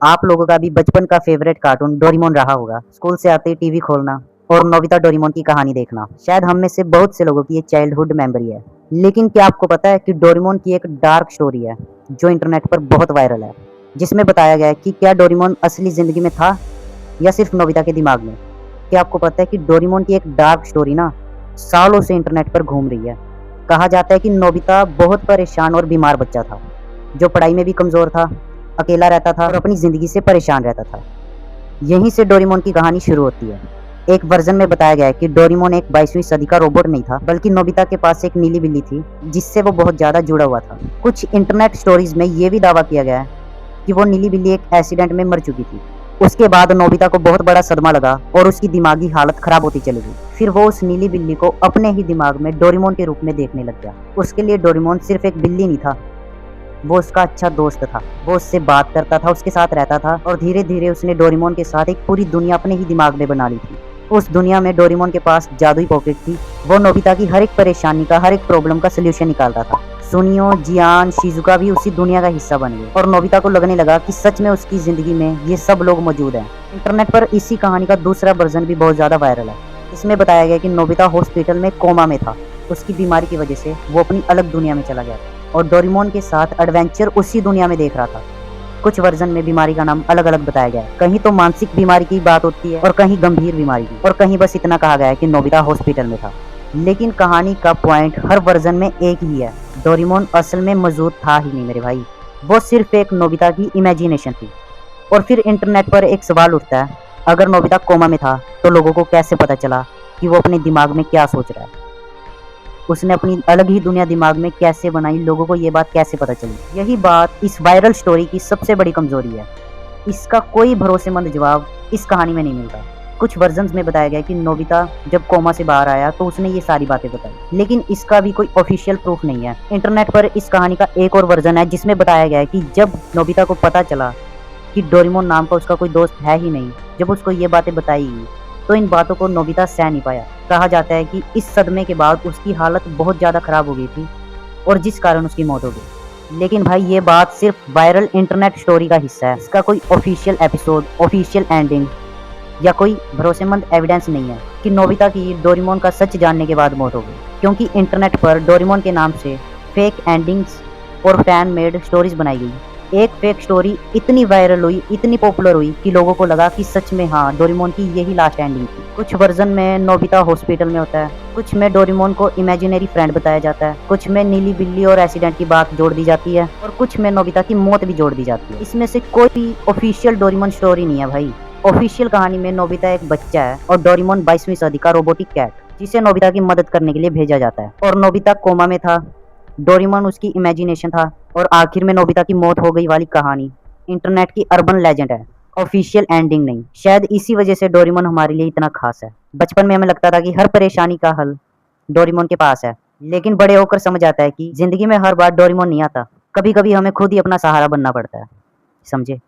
आप लोगों का भी बचपन का फेवरेट कार्टून डोरेमोन रहा होगा। स्कूल से आते ही टीवी खोलना और नोबिता डोरेमोन की कहानी देखना शायद हम में से बहुत से लोगों की ये चाइल्डहुड मेमोरी है। लेकिन क्या आपको पता है कि डोरेमोन की एक डार्क स्टोरी है जो इंटरनेट पर बहुत वायरल है, जिसमें बताया गया है कि क्या डोरेमोन असली जिंदगी में था या सिर्फ नोबिता के दिमाग में। क्या आपको पता है कि डोरेमोन की एक डार्क स्टोरी ना सालों से इंटरनेट पर घूम रही है। कहा जाता है कि नोबिता बहुत परेशान और बीमार बच्चा था जो पढ़ाई में भी कमजोर था, अकेला रहता था और अपनी जिंदगी से परेशान रहता था। यहीं से डोरेमोन की कहानी शुरू होती है। एक वर्जन में बताया गया है कि डोरेमोन एक 22वीं सदी का रोबोट नहीं था, बल्कि नोबिता के पास एक नीली बिल्ली थी जिससे वो बहुत ज्यादा जुड़ा हुआ था। कुछ इंटरनेट स्टोरीज में ये भी दावा किया गया है कि वो नीली बिल्ली एक एक्सीडेंट में मर चुकी थी। उसके बाद नोबिता को बहुत बड़ा सदमा लगा और उसकी दिमागी हालत खराब होती चली गई। फिर वो उस नीली बिल्ली को अपने ही दिमाग में डोरेमोन के रूप में देखने लग गया। उसके लिए डोरेमोन सिर्फ एक बिल्ली नहीं था, वो उसका अच्छा दोस्त था। वो उससे बात करता था, उसके साथ रहता था और धीरे धीरे उसने डोरेमोन के साथ एक पूरी दुनिया अपने ही दिमाग में बना ली थी। उस दुनिया में डोरेमोन के पास जादुई पॉकेट थी। वो नोबिता की हर एक परेशानी का, हर एक प्रॉब्लम का सलूशन निकालता था। सुनियो, जियान, शिजुका भी उसी दुनिया का हिस्सा बन गए और नोबिता को लगने लगा कि सच में उसकी जिंदगी में ये सब लोग मौजूद हैं। इंटरनेट पर इसी कहानी का दूसरा वर्जन भी बहुत ज्यादा वायरल है। इसमें बताया गया कि नोबिता हॉस्पिटल में कोमा में था। उसकी बीमारी की वजह से वो अपनी अलग दुनिया में चला गया और डोरेमोन के साथ एडवेंचर उसी दुनिया में देख रहा था। कुछ वर्जन में बीमारी का नाम अलग अलग बताया गया है। कहीं तो मानसिक बीमारी की बात होती है और कहीं गंभीर बीमारी की, और कहीं बस इतना कहा गया है कि नोबिता हॉस्पिटल में था। लेकिन कहानी का पॉइंट हर वर्जन में एक ही है, डोरेमोन असल में मौजूद था ही नहीं मेरे भाई। वो सिर्फ एक नोबिता की इमेजिनेशन थी। और फिर इंटरनेट पर एक सवाल उठता है, अगर नोबिता कोमा में था तो लोगों को कैसे पता चला कि वो अपने दिमाग में क्या सोच रहा है? उसने अपनी अलग ही दुनिया दिमाग में कैसे बनाई? लोगों को ये बात कैसे पता चली? यही बात इस वायरल स्टोरी की सबसे बड़ी कमजोरी है। इसका कोई भरोसेमंद जवाब इस कहानी में नहीं मिलता। कुछ वर्जन्स में बताया गया कि नोबिता जब कोमा से बाहर आया तो उसने ये सारी बातें बताई, लेकिन इसका भी कोई ऑफिशियल प्रूफ नहीं है। इंटरनेट पर इस कहानी का एक और वर्जन है जिसमें बताया गया है कि जब नोबिता को पता चला कि डोरेमोन नाम का उसका कोई दोस्त है ही नहीं, जब उसको ये बातें बताई गई तो इन बातों को नोबिता सह नहीं पाया। कहा जाता है कि इस सदमे के बाद उसकी हालत बहुत ज़्यादा खराब हो गई थी और जिस कारण उसकी मौत हो गई। लेकिन भाई ये बात सिर्फ वायरल इंटरनेट स्टोरी का हिस्सा है। इसका कोई ऑफिशियल एपिसोड, ऑफिशियल एंडिंग या कोई भरोसेमंद एविडेंस नहीं है कि नोबिता की डोरेमोन का सच जानने के बाद मौत हो गई, क्योंकि इंटरनेट पर डोरेमोन के नाम से फेक एंडिंग्स और फैन मेड स्टोरीज बनाई गई। एक फेक स्टोरी इतनी वायरल हुई, इतनी पॉपुलर हुई कि लोगों को लगा कि सच में हाँ, डोरेमोन की यही लास्ट एंडिंग थी। कुछ वर्जन में नोबिता हॉस्पिटल में होता है, कुछ में डोरेमोन को इमेजिनरी फ्रेंड बताया जाता है, कुछ में नीली बिल्ली और एक्सीडेंट की बात जोड़ दी जाती है और कुछ में नोबिता की मौत भी जोड़ दी जाती है। इसमें से कोई भी ऑफिशियल डोरेमोन स्टोरी नहीं है भाई। ऑफिशियल कहानी में नोबिता एक बच्चा है और डोरेमोन 22वीं सदी का रोबोटिक कैट, जिसे नोबिता की मदद करने के लिए भेजा जाता है। और नोबिता कोमा में था, डोरेमोन उसकी इमेजिनेशन था और आखिर में नोबिता की मौत हो गई वाली कहानी इंटरनेट की अर्बन लेजेंड है, ऑफिशियल एंडिंग नहीं। शायद इसी वजह से डोरेमोन हमारे लिए इतना खास है। बचपन में हमें लगता था कि हर परेशानी का हल डोरेमोन के पास है, लेकिन बड़े होकर समझ आता है कि जिंदगी में हर बार डोरेमोन नहीं आता, कभी कभी हमें खुद ही अपना सहारा बनना पड़ता है। समझे?